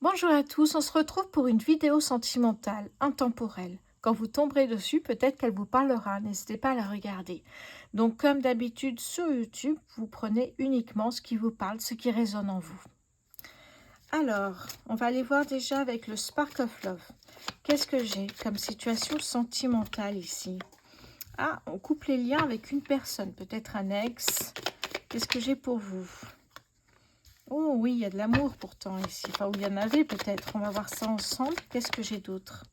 Bonjour à tous, on se retrouve pour une vidéo sentimentale, intemporelle. Quand vous tomberez dessus, peut-être qu'elle vous parlera, n'hésitez pas à la regarder. Donc comme d'habitude sur YouTube, vous prenez uniquement ce qui vous parle, ce qui résonne en vous. Alors, on va aller voir déjà avec le Spark of Love. Qu'est-ce que j'ai comme situation sentimentale ici? Ah, on coupe les liens avec une personne, peut-être un ex. Qu'est-ce que j'ai pour vous? Oh oui, il y a de l'amour pourtant ici. Enfin, ou il y en avait peut-être. On va voir ça ensemble. Qu'est-ce que j'ai d'autre?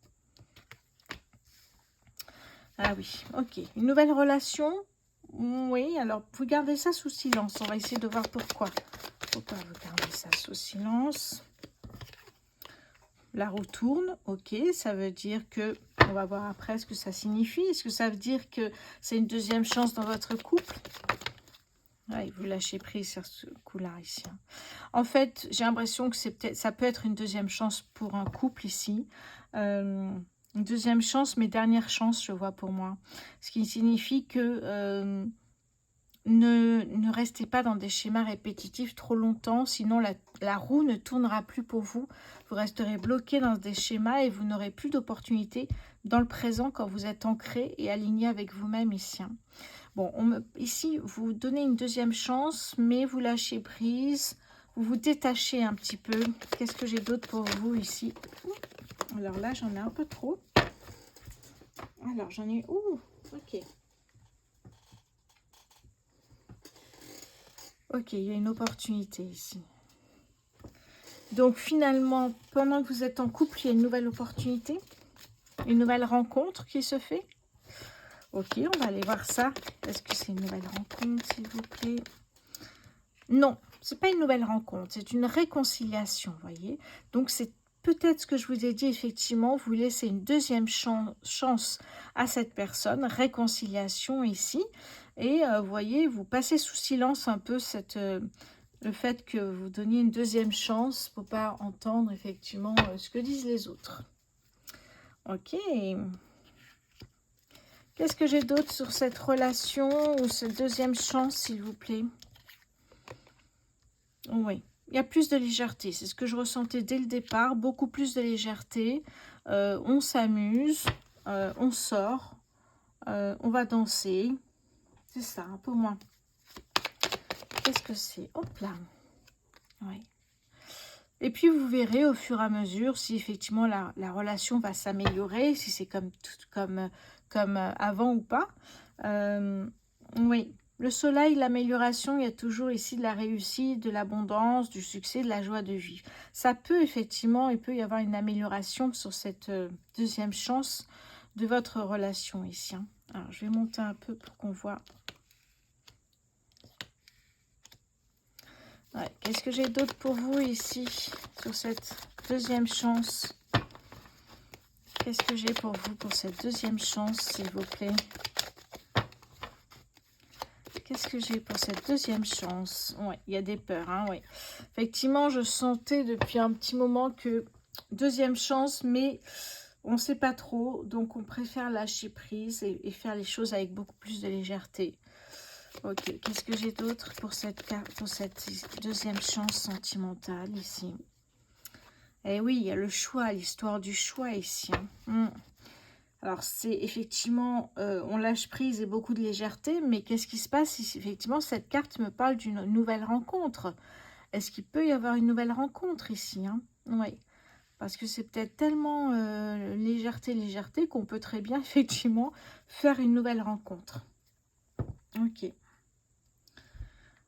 Ah oui, ok. Une nouvelle relation? Oui, alors vous gardez ça sous silence. On va essayer de voir pourquoi. Pourquoi vous gardez ça sous silence? La roue tourne, ok. Ça veut dire que... On va voir après ce que ça signifie. Est-ce que ça veut dire que c'est une deuxième chance dans votre couple? Ouais, vous lâchez prise sur ce coup-là ici. En fait, j'ai l'impression que ça peut être une deuxième chance pour un couple ici. Une deuxième chance, mais dernière chance, je vois pour moi. Ce qui signifie que ne restez pas dans des schémas répétitifs trop longtemps, sinon la roue ne tournera plus pour vous. Vous resterez bloqué dans des schémas et vous n'aurez plus d'opportunités dans le présent quand vous êtes ancré et aligné avec vous-même ici. Bon, ici, vous donnez une deuxième chance, mais vous lâchez prise. Vous vous détachez un petit peu. Qu'est-ce que j'ai d'autre pour vous ici? Alors là, j'en ai un peu trop. Alors, j'en ai... Ouh, ok. Ok, il y a une opportunité ici. Donc, finalement, pendant que vous êtes en couple, il y a une nouvelle opportunité. Une nouvelle rencontre qui se fait. Ok, on va aller voir ça. Est-ce que c'est une nouvelle rencontre, s'il vous plaît? Non, c'est pas une nouvelle rencontre, c'est une réconciliation, vous voyez. Donc c'est peut-être ce que je vous ai dit, effectivement, vous laissez une deuxième chance à cette personne, réconciliation ici. Et vous voyez, vous passez sous silence un peu le fait que vous donniez une deuxième chance pour pas entendre effectivement ce que disent les autres. Ok. Qu'est-ce que j'ai d'autre sur cette relation ou cette deuxième chance, s'il vous plaît? Oui, il y a plus de légèreté. C'est ce que je ressentais dès le départ. Beaucoup plus de légèreté. On s'amuse, on sort, on va danser. C'est ça, pour moi. Qu'est-ce que c'est? Hop là. Oui. Et puis, vous verrez au fur et à mesure si effectivement la relation va s'améliorer, si c'est comme avant ou pas. Oui. Le soleil, l'amélioration, il y a toujours ici de la réussite, de l'abondance, du succès, de la joie de vivre. Ça peut effectivement, il peut y avoir une amélioration sur cette deuxième chance de votre relation ici. Alors, je vais monter un peu pour qu'on voit. Ouais. Qu'est-ce que j'ai d'autre pour vous ici, sur cette deuxième chance? Qu'est-ce que j'ai pour vous pour cette deuxième chance, s'il vous plaît? Qu'est-ce que j'ai pour cette deuxième chance? Oui, il y a des peurs, hein, oui. Effectivement, je sentais depuis un petit moment que deuxième chance, mais on ne sait pas trop, donc on préfère lâcher prise et faire les choses avec beaucoup plus de légèreté. Ok, qu'est-ce que j'ai d'autre pour cette deuxième chance sentimentale ici? Eh oui, il y a le choix, l'histoire du choix ici. Alors, c'est effectivement, on lâche prise et beaucoup de légèreté, mais qu'est-ce qui se passe si effectivement cette carte me parle d'une nouvelle rencontre? Est-ce qu'il peut y avoir une nouvelle rencontre ici? Oui, parce que c'est peut-être tellement légèreté qu'on peut très bien effectivement faire une nouvelle rencontre. Ok.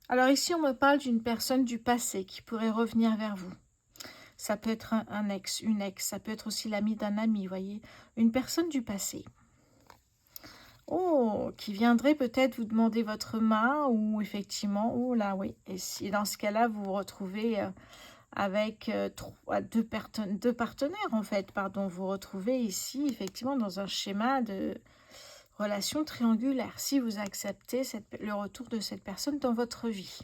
Alors ici, on me parle d'une personne du passé qui pourrait revenir vers vous. Ça peut être un ex, une ex, ça peut être aussi l'ami d'un ami, vous voyez. Une personne du passé. Oh, qui viendrait peut-être vous demander votre main ou effectivement, oh là oui. Et si dans ce cas-là, vous vous retrouvez avec deux partenaires en fait, pardon. Vous vous retrouvez ici effectivement dans un schéma de relation triangulaire. Si vous acceptez le retour de cette personne dans votre vie.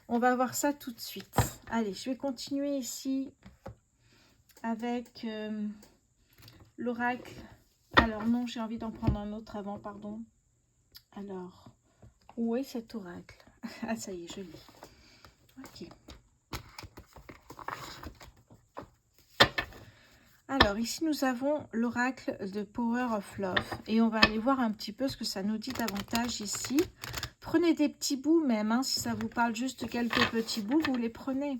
On va voir ça tout de suite. Allez, je vais continuer ici avec l'oracle. Alors non, j'ai envie d'en prendre un autre avant, pardon. Alors, où est cet oracle? Ah, ça y est, je l'ai. Ok. Alors, ici, nous avons l'oracle de Power of Love. Et on va aller voir un petit peu ce que ça nous dit davantage ici. Prenez des petits bouts même, hein, si ça vous parle juste quelques petits bouts, vous les prenez.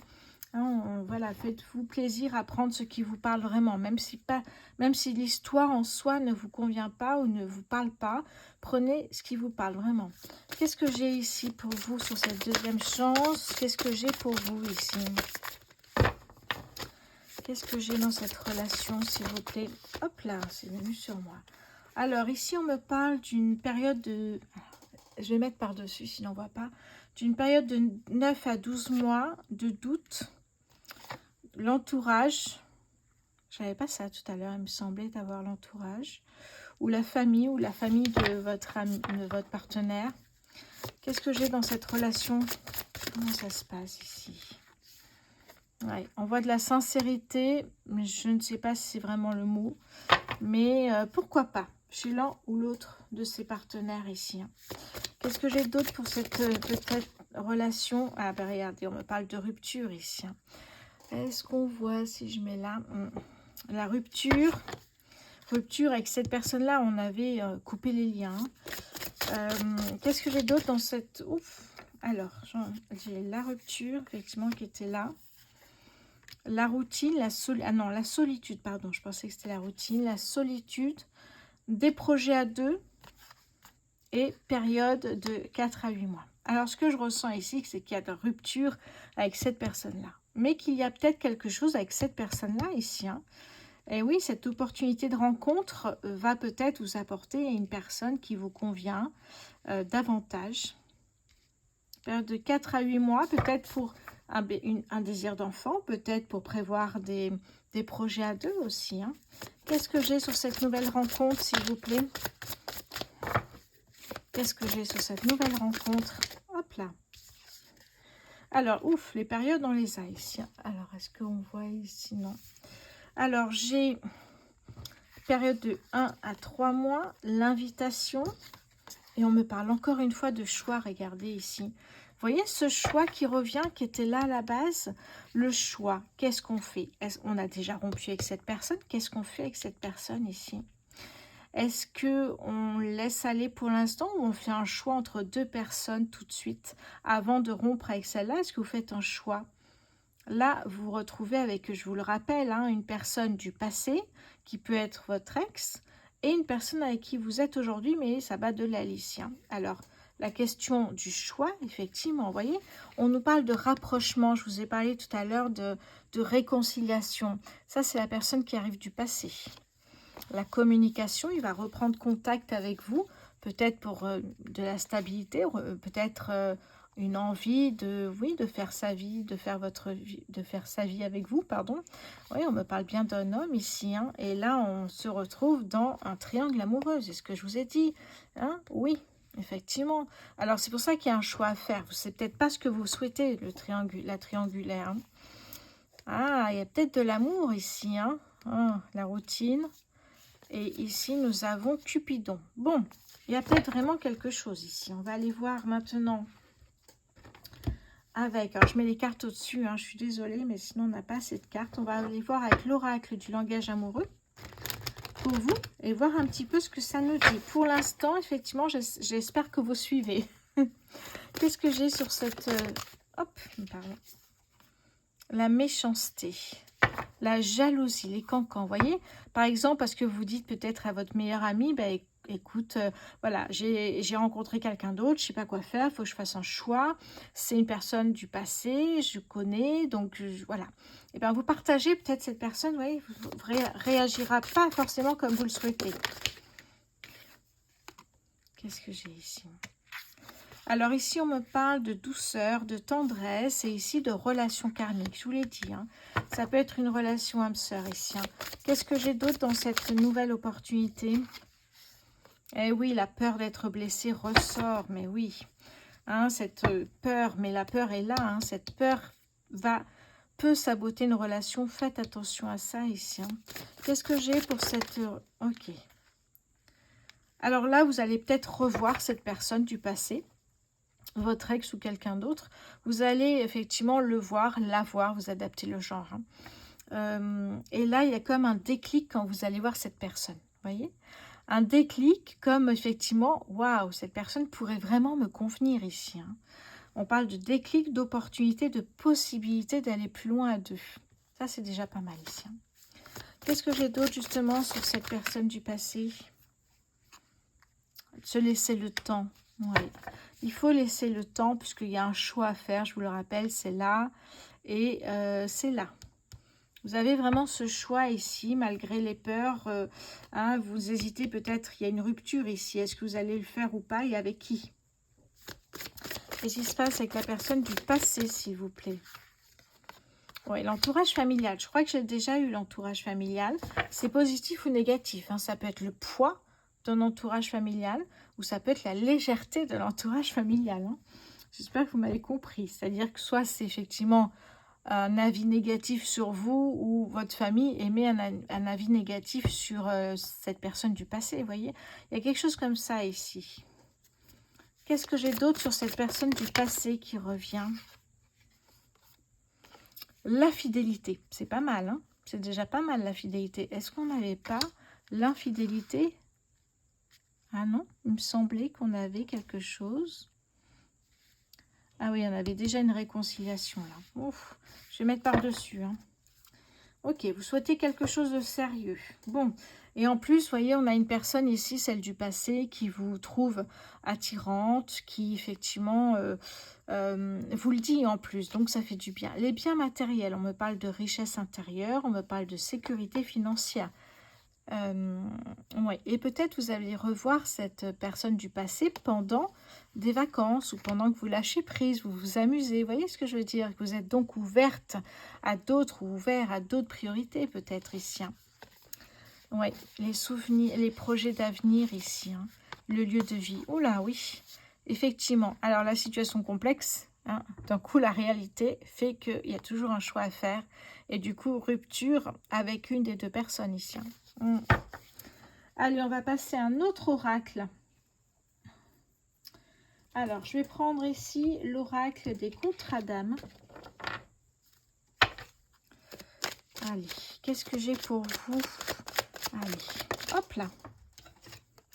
Hein, voilà, faites-vous plaisir à prendre ce qui vous parle vraiment, même si l'histoire en soi ne vous convient pas ou ne vous parle pas, prenez ce qui vous parle vraiment. Qu'est-ce que j'ai ici pour vous sur cette deuxième chance? Qu'est-ce que j'ai pour vous ici? Qu'est-ce que j'ai dans cette relation, s'il vous plaît? Hop là, c'est venu sur moi. Alors, ici, on me parle d'une période de... Je vais mettre par-dessus, sinon on ne voit pas. D'une période de 9 à 12 mois de doute. L'entourage. Je n'avais pas ça tout à l'heure, il me semblait d'avoir l'entourage. Ou la famille de votre ami, de votre partenaire. Qu'est-ce que j'ai dans cette relation? Comment ça se passe ici? Ouais, on voit de la sincérité, mais je ne sais pas si c'est vraiment le mot. Mais pourquoi pas, chez l'un ou l'autre de ses partenaires ici. Hein. Qu'est-ce que j'ai d'autre pour cette peut-être relation? Ah ben regardez, on me parle de rupture ici. Hein. Est-ce qu'on voit, si je mets là, la rupture avec cette personne-là, on avait coupé les liens. Qu'est-ce que j'ai d'autre dans cette... Ouf. Alors, j'ai la rupture, effectivement, qui était là. La routine, la solitude, pardon, je pensais que c'était la routine, la solitude, des projets à deux et période de 4 à 8 mois. Alors, ce que je ressens ici, c'est qu'il y a de rupture avec cette personne-là, mais qu'il y a peut-être quelque chose avec cette personne-là ici. Hein. Et oui, cette opportunité de rencontre va peut-être vous apporter une personne qui vous convient davantage. Période de 4 à 8 mois, peut-être pour un désir d'enfant, peut-être pour prévoir des projets à deux aussi. Hein. Qu'est-ce que j'ai sur cette nouvelle rencontre, s'il vous plaît? Qu'est-ce que j'ai sur cette nouvelle rencontre? Hop là. Alors, ouf, les périodes, on les a ici. Alors, est-ce qu'on voit ici? Non. Alors, j'ai période de 1 à 3 mois, l'invitation. Et on me parle encore une fois de choix, regardez ici. Vous voyez ce choix qui revient, qui était là à la base? Le choix, qu'est-ce qu'on fait? On a déjà rompu avec cette personne, qu'est-ce qu'on fait avec cette personne ici? Est-ce qu'on laisse aller pour l'instant ou on fait un choix entre deux personnes tout de suite avant de rompre avec celle-là? Est-ce que vous faites un choix? Là, vous vous retrouvez avec, je vous le rappelle, hein, une personne du passé qui peut être votre ex et une personne avec qui vous êtes aujourd'hui, mais ça bat de l'alice. Hein. Alors, la question du choix, effectivement, vous voyez, on nous parle de rapprochement. Je vous ai parlé tout à l'heure de réconciliation. Ça, c'est la personne qui arrive du passé. La communication, il va reprendre contact avec vous, peut-être pour de la stabilité, peut-être une envie de faire sa vie, de faire sa vie avec vous, pardon. Oui, on me parle bien d'un homme ici, hein, et là on se retrouve dans un triangle amoureux, c'est ce que je vous ai dit, hein, oui. Effectivement. Alors, c'est pour ça qu'il y a un choix à faire. C'est peut-être pas ce que vous souhaitez, la triangulaire. Hein. Ah, il y a peut-être de l'amour ici. Hein. Ah, la routine. Et ici, nous avons Cupidon. Bon, il y a peut-être vraiment quelque chose ici. On va aller voir maintenant avec... Alors, je mets les cartes au-dessus. Hein, je suis désolée, mais sinon, on n'a pas assez de cartes. On va aller voir avec l'oracle du langage amoureux pour vous et voir un petit peu ce que ça nous dit. Pour l'instant, effectivement, j'espère que vous suivez. Qu'est-ce que j'ai sur cette... hop, pardon. La méchanceté. La jalousie, les cancans, vous voyez. Par exemple, parce que vous dites peut-être à votre meilleur ami, ben, écoute, voilà, j'ai rencontré quelqu'un d'autre, je ne sais pas quoi faire, il faut que je fasse un choix. C'est une personne du passé, je connais, donc voilà. Et bien, vous partagez peut-être cette personne, vous voyez, réagira pas forcément comme vous le souhaitez. Qu'est-ce que j'ai ici ? Alors ici, on me parle de douceur, de tendresse et ici de relation karmique. Je vous l'ai dit, hein, ça peut être une relation âme-sœur ici. Hein. Qu'est-ce que j'ai d'autre dans cette nouvelle opportunité? Eh oui, la peur d'être blessé ressort, mais oui. Hein, cette peur, mais la peur est là. Hein, cette peur peut saboter une relation. Faites attention à ça ici. Hein. Qu'est-ce que j'ai pour cette... Ok. Alors là, vous allez peut-être revoir cette personne du passé. Votre ex ou quelqu'un d'autre, vous allez effectivement le voir, la voir, vous adaptez le genre. Hein. Et là, il y a comme un déclic quand vous allez voir cette personne. Vous voyez? Un déclic comme effectivement, waouh, cette personne pourrait vraiment me convenir ici. Hein. On parle de déclic, d'opportunité, de possibilité d'aller plus loin à deux. Ça, c'est déjà pas mal ici. Hein. Qu'est-ce que j'ai d'autre justement sur cette personne du passé? Se laisser le temps. Oui. Il faut laisser le temps puisqu'il y a un choix à faire. Je vous le rappelle, c'est là et c'est là. Vous avez vraiment ce choix ici, malgré les peurs. Hein, vous hésitez peut-être, il y a une rupture ici. Est-ce que vous allez le faire ou pas et avec qui? Qu'est-ce qui se passe avec la personne du passé, s'il vous plaît? Oui, l'entourage familial. Je crois que j'ai déjà eu l'entourage familial. C'est positif ou négatif. Hein. Ça peut être le poids d'un entourage familial ou ça peut être la légèreté de l'entourage familial. Hein. J'espère que vous m'avez compris. C'est-à-dire que soit c'est effectivement un avis négatif sur vous ou votre famille émet un avis négatif sur cette personne du passé. Vous voyez, il y a quelque chose comme ça ici. Qu'est-ce que j'ai d'autre sur cette personne du passé qui revient? La fidélité, c'est pas mal, hein, c'est déjà pas mal la fidélité. Est-ce qu'on n'avait pas l'infidélité? Ah non, il me semblait qu'on avait quelque chose. Ah oui, on avait déjà une réconciliation là. Ouf, je vais mettre par-dessus. Hein. Ok, vous souhaitez quelque chose de sérieux. Bon, et en plus, vous voyez, on a une personne ici, celle du passé, qui vous trouve attirante, qui effectivement vous le dit en plus, donc ça fait du bien. Les biens matériels, on me parle de richesse intérieure, on me parle de sécurité financière. Ouais. Et peut-être vous allez revoir cette personne du passé pendant des vacances ou pendant que vous lâchez prise, vous vous amusez. Vous voyez ce que je veux dire? Vous êtes donc ouverte à d'autres ou ouvert à d'autres priorités peut-être ici. Hein. Ouais. Les souvenirs, les projets d'avenir ici. Hein. Le lieu de vie. Oh là, oui. Effectivement. Alors la situation complexe. Hein, d'un coup, la réalité fait qu'il y a toujours un choix à faire. Et du coup, rupture avec une des deux personnes ici. Hein. Allez, on va passer à un autre oracle. Alors, je vais prendre ici l'oracle des contrats d'âme. Allez, qu'est-ce que j'ai pour vous? Allez, hop là.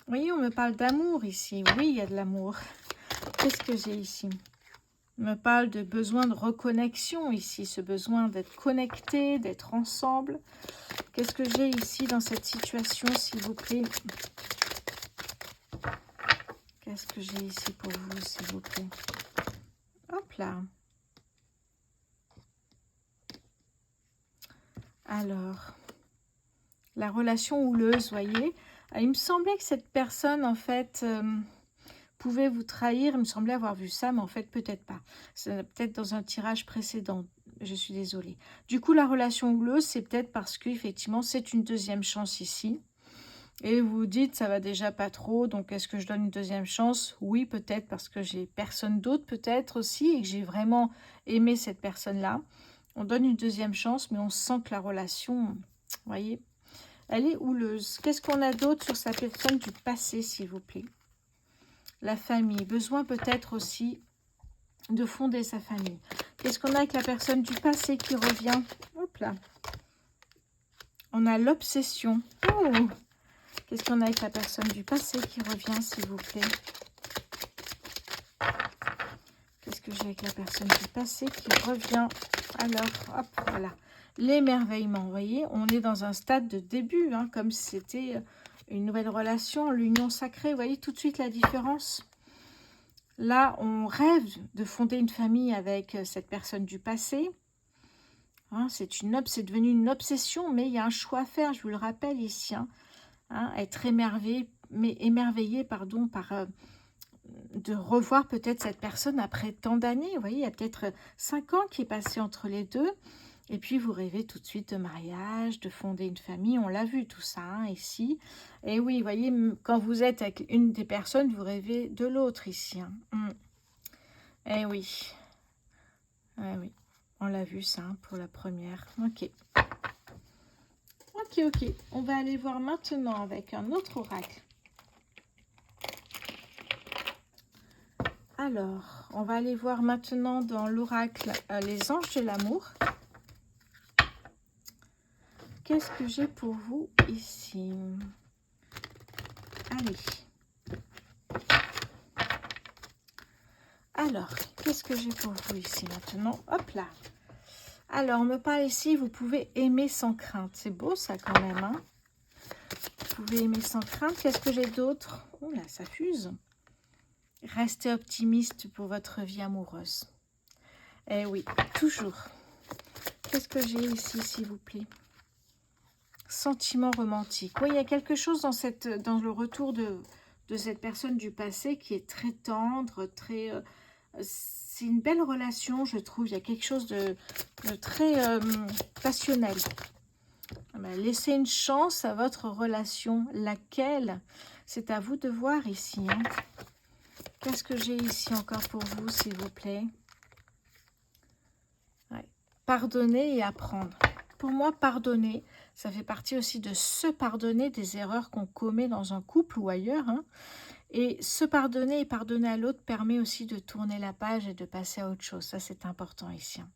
Vous voyez, on me parle d'amour ici. Oui, il y a de l'amour. Qu'est-ce que j'ai ici? On me parle de besoin de reconnexion ici, ce besoin d'être connecté, d'être ensemble. Qu'est-ce que j'ai ici dans cette situation, s'il vous plaît? Qu'est-ce que j'ai ici pour vous, s'il vous plaît? Hop là. Alors, la relation houleuse, voyez. Il me semblait que cette personne, en fait, pouvait vous trahir. Il me semblait avoir vu ça, mais en fait, peut-être pas. C'est peut-être dans un tirage précédent. Je suis désolée. Du coup, la relation houleuse, c'est peut-être parce qu'effectivement, c'est une deuxième chance ici. Et vous vous dites, ça va déjà pas trop, donc est-ce que je donne une deuxième chance? Oui, peut-être, parce que j'ai personne d'autre peut-être aussi, et que j'ai vraiment aimé cette personne-là. On donne une deuxième chance, mais on sent que la relation, vous voyez, elle est houleuse. Qu'est-ce qu'on a d'autre sur sa personne du passé, s'il vous plaît? La famille, besoin peut-être aussi de fonder sa famille. Qu'est-ce qu'on a avec la personne du passé qui revient? Hop là. On a l'obsession. Oh! Qu'est-ce qu'on a avec la personne du passé qui revient, s'il vous plaît? Qu'est-ce que j'ai avec la personne du passé qui revient? Alors, hop, voilà. L'émerveillement, vous voyez, on est dans un stade de début, hein, comme si c'était une nouvelle relation, l'union sacrée. Vous voyez tout de suite la différence? Là, on rêve de fonder une famille avec cette personne du passé. Hein, c'est devenu une obsession, mais il y a un choix à faire, je vous le rappelle ici. Hein. Hein, être émerveillé par de revoir peut-être cette personne après tant d'années. Vous voyez, il y a peut-être 5 ans qui est passé entre les deux. Et puis, vous rêvez tout de suite de mariage, de fonder une famille. On l'a vu tout ça hein, ici. Et oui, vous voyez, quand vous êtes avec une des personnes, vous rêvez de l'autre ici. Hein. Eh oui. Eh oui. On l'a vu ça hein, pour la première. Ok. Ok. On va aller voir maintenant avec un autre oracle. Alors, on va aller voir maintenant dans l'oracle les anges de l'amour. qu'est-ce que j'ai pour vous ici? Allez. Alors, qu'est-ce que j'ai pour vous ici maintenant? Hop là. Alors, on me parle ici, vous pouvez aimer sans crainte. C'est beau ça quand même, hein? Vous pouvez aimer sans crainte. Qu'est-ce que j'ai d'autre? Oh là, ça fuse. Restez optimiste pour votre vie amoureuse. Eh oui, toujours. Qu'est-ce que j'ai ici, s'il vous plaît? Sentiment romantique. Oui, il y a quelque chose dans le retour de cette personne du passé qui est très tendre, très... c'est une belle relation, je trouve. Il y a quelque chose de très passionnel. Laissez une chance à votre relation. Laquelle? C'est à vous de voir ici. Hein. Qu'est-ce que j'ai ici encore pour vous, s'il vous plaît? Ouais. Pardonner et apprendre. Pour moi, pardonner, ça fait partie aussi de se pardonner des erreurs qu'on commet dans un couple ou ailleurs. Hein. Et se pardonner et pardonner à l'autre permet aussi de tourner la page et de passer à autre chose. Ça, c'est important ici. Hein.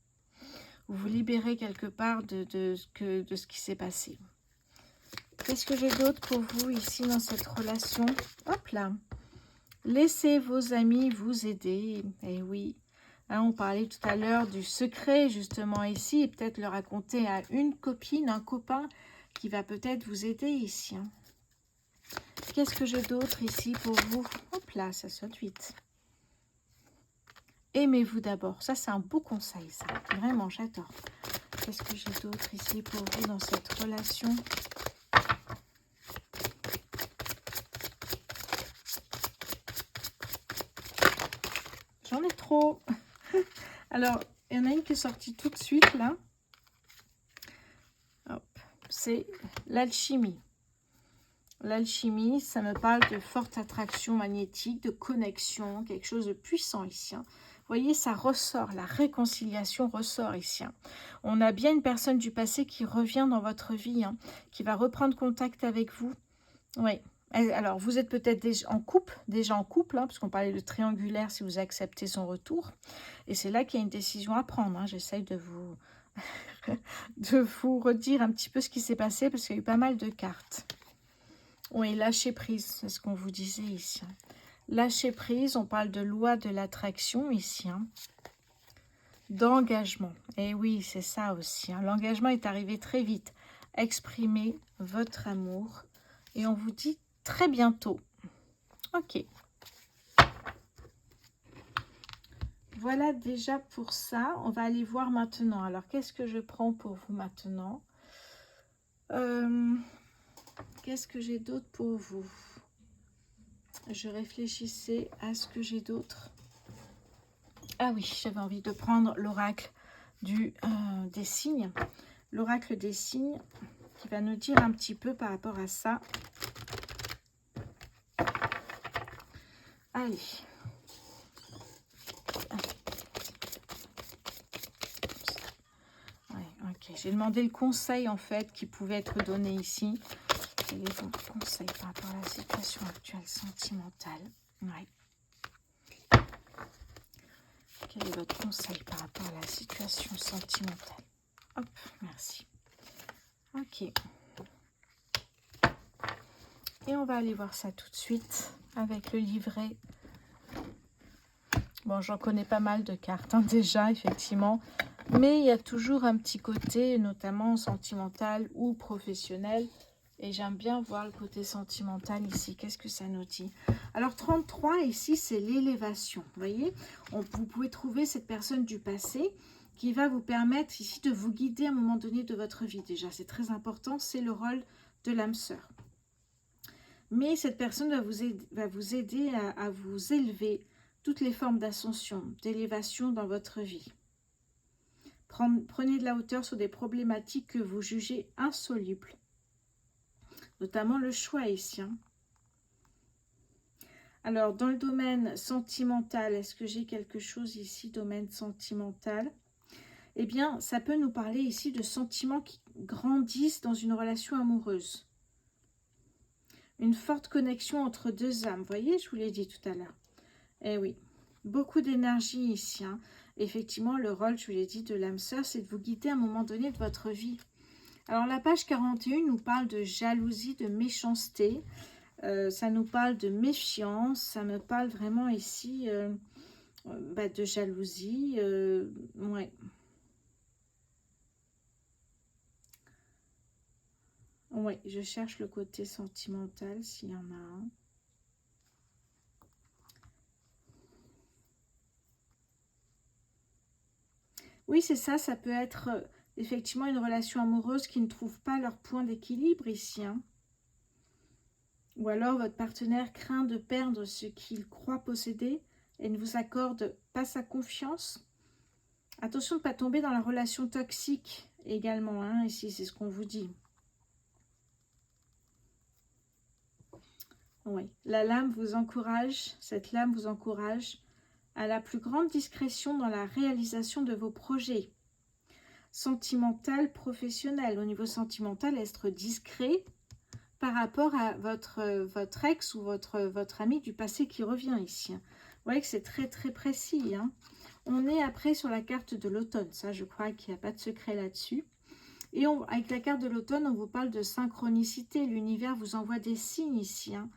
Vous vous libérez quelque part de ce qui s'est passé. Qu'est-ce que j'ai d'autre pour vous ici dans cette relation? Hop là. Laissez vos amis vous aider. Eh oui. Hein, on parlait tout à l'heure du secret justement ici. Et peut-être le raconter à une copine, un copain qui va peut-être vous aider ici. Hein. Qu'est-ce que j'ai d'autre ici pour vous? Hop là, ça saute vite. Aimez-vous d'abord. Ça, c'est un beau conseil, ça. Vraiment, j'adore. Qu'est-ce que j'ai d'autre ici pour vous dans cette relation? J'en ai trop. Alors, il y en a une qui est sortie tout de suite, là. C'est l'alchimie. L'alchimie, ça me parle de forte attraction magnétique, de connexion, quelque chose de puissant ici. Hein. Vous voyez, ça ressort, la réconciliation ressort ici. Hein. On a bien une personne du passé qui revient dans votre vie, hein, qui va reprendre contact avec vous. Oui. Alors, vous êtes peut-être déjà en couple, hein, parce qu'on parlait de triangulaire si vous acceptez son retour. Et c'est là qu'il y a une décision à prendre. Hein. J'essaye de vous... de vous redire un petit peu ce qui s'est passé, parce qu'il y a eu pas mal de cartes. Oui, lâcher prise, c'est ce qu'on vous disait ici. Lâcher prise, on parle de loi de l'attraction ici. Hein. D'engagement. Et oui, c'est ça aussi. Hein. L'engagement est arrivé très vite. Exprimez votre amour. Et on vous dit très bientôt. Ok. Voilà déjà pour ça. On va aller voir maintenant. Alors, qu'est-ce que je prends pour vous maintenant? Qu'est-ce que j'ai d'autre pour vous? Je réfléchissais à ce que j'ai d'autre. Ah oui, j'avais envie de prendre l'oracle des signes. L'oracle des signes qui va nous dire un petit peu par rapport à ça. Allez. Ouais, ok. J'ai demandé le conseil en fait qui pouvait être donné ici. Quel est votre conseil par rapport à la situation actuelle sentimentale? Ouais. Quel est votre conseil par rapport à la situation sentimentale? Hop, merci. Ok. Et on va aller voir ça tout de suite avec le livret. Bon, j'en connais pas mal de cartes hein, déjà, effectivement. Mais il y a toujours un petit côté, notamment sentimental ou professionnel. Et j'aime bien voir le côté sentimental ici. Qu'est-ce que ça nous dit? Alors, 33, ici, c'est l'élévation. Vous voyez, vous pouvez trouver cette personne du passé qui va vous permettre ici de vous guider à un moment donné de votre vie. Déjà, c'est très important. C'est le rôle de l'âme sœur. Mais cette personne va vous aider à vous élever toutes les formes d'ascension, d'élévation dans votre vie. Prenez de la hauteur sur des problématiques que vous jugez insolubles. Notamment le choix ici. Hein. Alors, dans le domaine sentimental, est-ce que j'ai quelque chose ici, domaine sentimental? Eh bien, ça peut nous parler ici de sentiments qui grandissent dans une relation amoureuse. Une forte connexion entre deux âmes. Vous voyez, je vous l'ai dit tout à l'heure. Eh oui, beaucoup d'énergie ici. Hein. Effectivement, le rôle, je vous l'ai dit, de l'âme sœur, c'est de vous guider à un moment donné de votre vie. Alors la page 41 nous parle de jalousie, de méchanceté. Ça nous parle de méfiance. Ça me parle vraiment ici de jalousie. Ouais. Ouais, je cherche le côté sentimental s'il y en a un. Oui, c'est ça, ça peut être effectivement une relation amoureuse qui ne trouve pas leur point d'équilibre ici. Hein. Ou alors votre partenaire craint de perdre ce qu'il croit posséder et ne vous accorde pas sa confiance. Attention de ne pas tomber dans la relation toxique également, hein, ici, c'est ce qu'on vous dit. Oui, la lame vous encourage, cette lame vous encourage à la plus grande discrétion dans la réalisation de vos projets. Sentimental, professionnel. Au niveau sentimental, être discret par rapport à votre ex ou votre ami du passé qui revient ici. Vous voyez que c'est très très précis. Hein. On est après sur la carte de l'automne. Ça, je crois qu'il n'y a pas de secret là-dessus. Et avec la carte de l'automne, on vous parle de synchronicité. L'univers vous envoie des signes ici. Hein.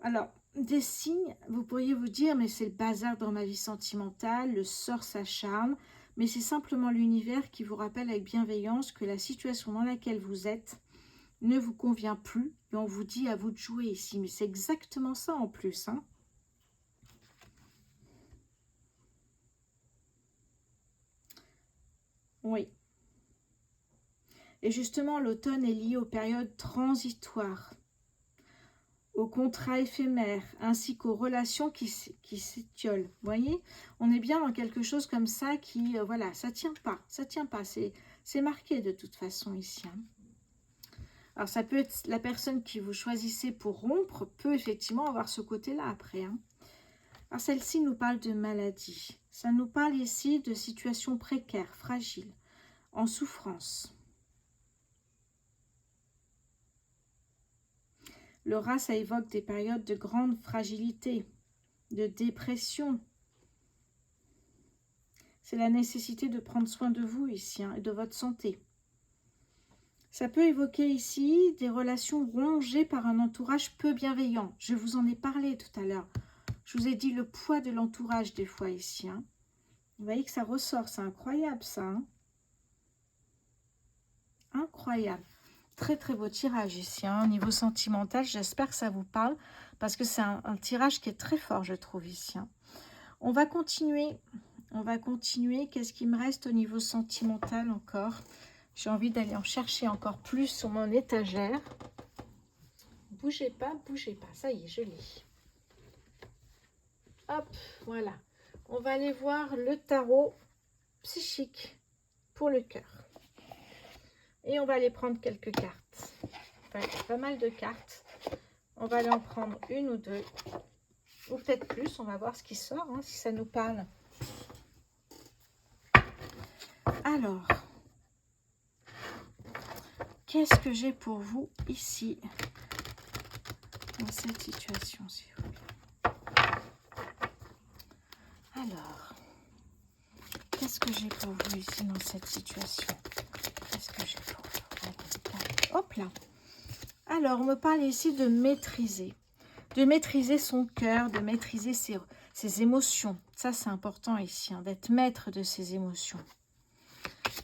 Alors, des signes, vous pourriez vous dire, mais c'est le bazar dans ma vie sentimentale, le sort s'acharne, mais c'est simplement l'univers qui vous rappelle avec bienveillance que la situation dans laquelle vous êtes ne vous convient plus, et on vous dit à vous de jouer ici, mais c'est exactement ça en plus. Hein. Oui. Et justement, l'automne est lié aux périodes transitoires, aux contrats éphémères, ainsi qu'aux relations qui s'étiolent. Vous voyez, on est bien dans quelque chose comme ça qui, voilà, ça tient pas, c'est marqué de toute façon ici. Hein. Alors ça peut être la personne qui vous choisissez pour rompre, peut effectivement avoir ce côté-là après. Hein. Alors celle-ci nous parle de maladie. Ça nous parle ici de situations précaires, fragiles, en souffrance. Le rat, ça évoque des périodes de grande fragilité, de dépression. C'est la nécessité de prendre soin de vous ici hein, et de votre santé. Ça peut évoquer ici des relations rongées par un entourage peu bienveillant. Je vous en ai parlé tout à l'heure. Je vous ai dit le poids de l'entourage des fois ici. Hein. Vous voyez que ça ressort, c'est incroyable ça. Hein. Incroyable. Très très beau tirage ici. Hein. Au niveau sentimental, j'espère que ça vous parle parce que c'est un tirage qui est très fort, je trouve ici. Hein. On va continuer. Qu'est-ce qui me reste au niveau sentimental encore? J'ai envie d'aller en chercher encore plus sur mon étagère. Bougez pas. Ça y est, je l'ai. Hop, voilà. On va aller voir le tarot psychique pour le cœur. Et on va aller prendre quelques cartes. Enfin, pas mal de cartes. On va aller en prendre une ou deux. Ou peut-être plus. On va voir ce qui sort, hein, si ça nous parle. Alors, qu'est-ce que j'ai pour vous ici, dans cette situation, s'il vous plaît? Alors, qu'est-ce que j'ai pour vous ici, dans cette situation? Qu'est-ce que j'ai pour vous? Allez, hop là. Alors, on me parle ici de maîtriser. De maîtriser son cœur, de maîtriser ses émotions. Ça, c'est important ici, hein, d'être maître de ses émotions.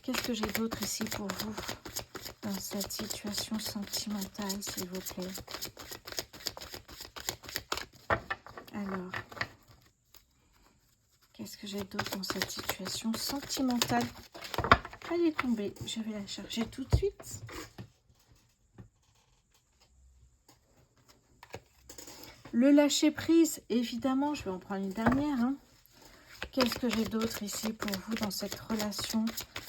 Qu'est-ce que j'ai d'autre ici pour vous dans cette situation sentimentale, s'il vous plaît? Alors, qu'est-ce que j'ai d'autre dans cette situation sentimentale? Elle est tombée, je vais la chercher tout de suite. Le lâcher-prise, évidemment, je vais en prendre une dernière. Hein. Qu'est-ce que j'ai d'autre ici pour vous dans cette relation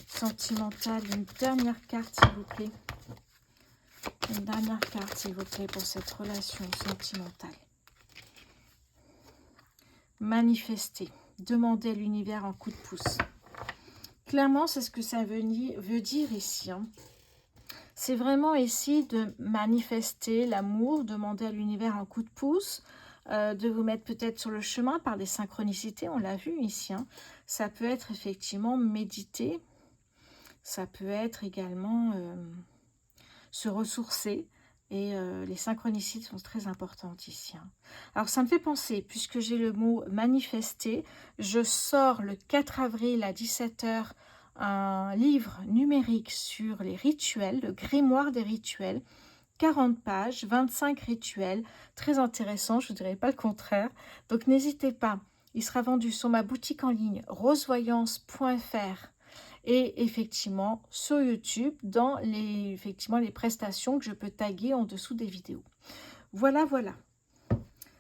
sentimentale? Une dernière carte, s'il vous plaît. Une dernière carte, s'il vous plaît, pour cette relation sentimentale. Manifester. Demander à l'univers un coup de pouce. Clairement, c'est ce que ça veut dire ici. Hein. C'est vraiment ici de manifester l'amour, demander à l'univers un coup de pouce, de vous mettre peut-être sur le chemin par des synchronicités, on l'a vu ici. Hein. Ça peut être effectivement méditer, ça peut être également se ressourcer. Et les synchronicités sont très importantes ici. Hein. Alors, ça me fait penser, puisque j'ai le mot manifester, je sors le 4 avril à 17 h un livre numérique sur les rituels, le grimoire des rituels, 40 pages, 25 rituels, très intéressant, je ne dirais pas le contraire. Donc, n'hésitez pas, il sera vendu sur ma boutique en ligne rosevoyance.fr. Et effectivement, sur YouTube, dans les prestations que je peux taguer en dessous des vidéos. Voilà, voilà.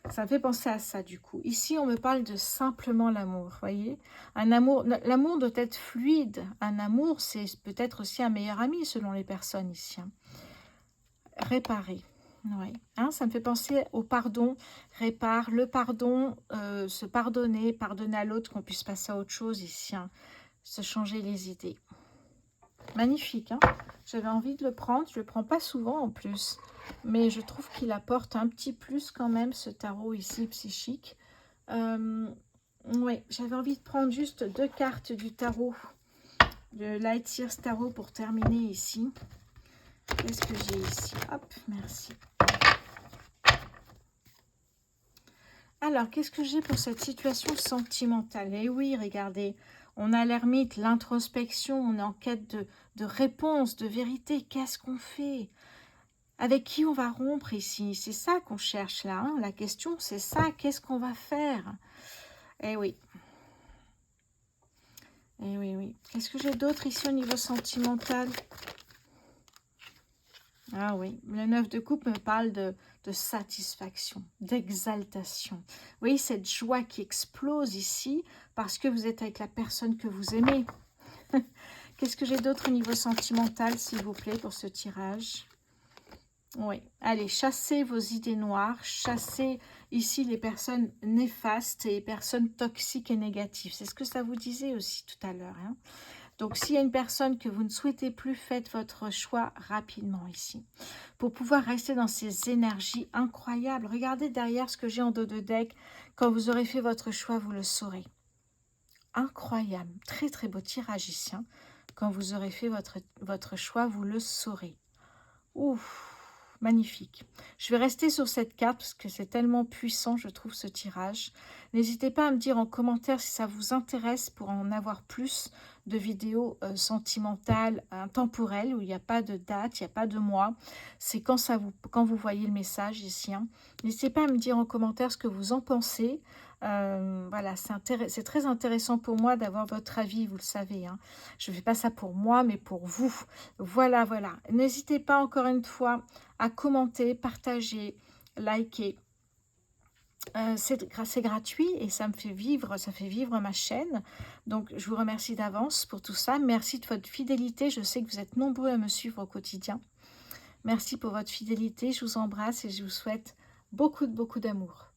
Ça me fait penser à ça, du coup. Ici, on me parle de simplement l'amour, voyez. Un amour, l'amour doit être fluide. Un amour, c'est peut-être aussi un meilleur ami, selon les personnes ici. Hein. Réparer. Ouais. Hein, ça me fait penser au pardon. Répare, le pardon, se pardonner, pardonner à l'autre, qu'on puisse passer à autre chose ici. Hein. Se changer les idées. Magnifique, hein. J'avais envie de le prendre. Je ne le prends pas souvent en plus. Mais je trouve qu'il apporte un petit plus quand même, ce tarot ici, psychique. Oui, j'avais envie de prendre juste 2 cartes du tarot. Le Light Years Tarot pour terminer ici. Qu'est-ce que j'ai ici? Hop, merci. Alors, qu'est-ce que j'ai pour cette situation sentimentale? Eh oui, regardez, on a l'ermite, l'introspection, on est en quête de réponse, de vérité. Qu'est-ce qu'on fait? Avec qui on va rompre ici? C'est ça qu'on cherche là. Hein. La question, c'est ça. Qu'est-ce qu'on va faire? Eh oui. Eh oui, oui. Qu'est-ce que j'ai d'autre ici au niveau sentimental? Ah oui, le 9 de coupe me parle de satisfaction, d'exaltation. Oui, cette joie qui explose ici parce que vous êtes avec la personne que vous aimez. Qu'est-ce que j'ai d'autre au niveau sentimental, s'il vous plaît, pour ce tirage? Oui, allez, chassez vos idées noires, chassez ici les personnes néfastes et les personnes toxiques et négatives. C'est ce que ça vous disait aussi tout à l'heure, hein. Donc, s'il y a une personne que vous ne souhaitez plus, faites votre choix rapidement ici. Pour pouvoir rester dans ces énergies incroyables. Regardez derrière ce que j'ai en dos de deck. Quand vous aurez fait votre choix, vous le saurez. Incroyable. Très, très beau tirage ici. Hein. Quand vous aurez fait votre choix, vous le saurez. Ouf, magnifique. Je vais rester sur cette carte parce que c'est tellement puissant, je trouve, ce tirage. N'hésitez pas à me dire en commentaire si ça vous intéresse pour en avoir plus de vidéos sentimentales, intemporelles, où il n'y a pas de date, il n'y a pas de mois. C'est quand vous voyez le message ici. Hein. N'hésitez pas à me dire en commentaire ce que vous en pensez. Voilà, c'est très intéressant pour moi d'avoir votre avis, vous le savez. Hein. Je ne fais pas ça pour moi, mais pour vous. Voilà, voilà. N'hésitez pas encore une fois à commenter, partager, liker. C'est gratuit et ça fait vivre ma chaîne. Donc, je vous remercie d'avance pour tout ça. Merci de votre fidélité. Je sais que vous êtes nombreux à me suivre au quotidien. Merci pour votre fidélité. Je vous embrasse et je vous souhaite beaucoup d'amour.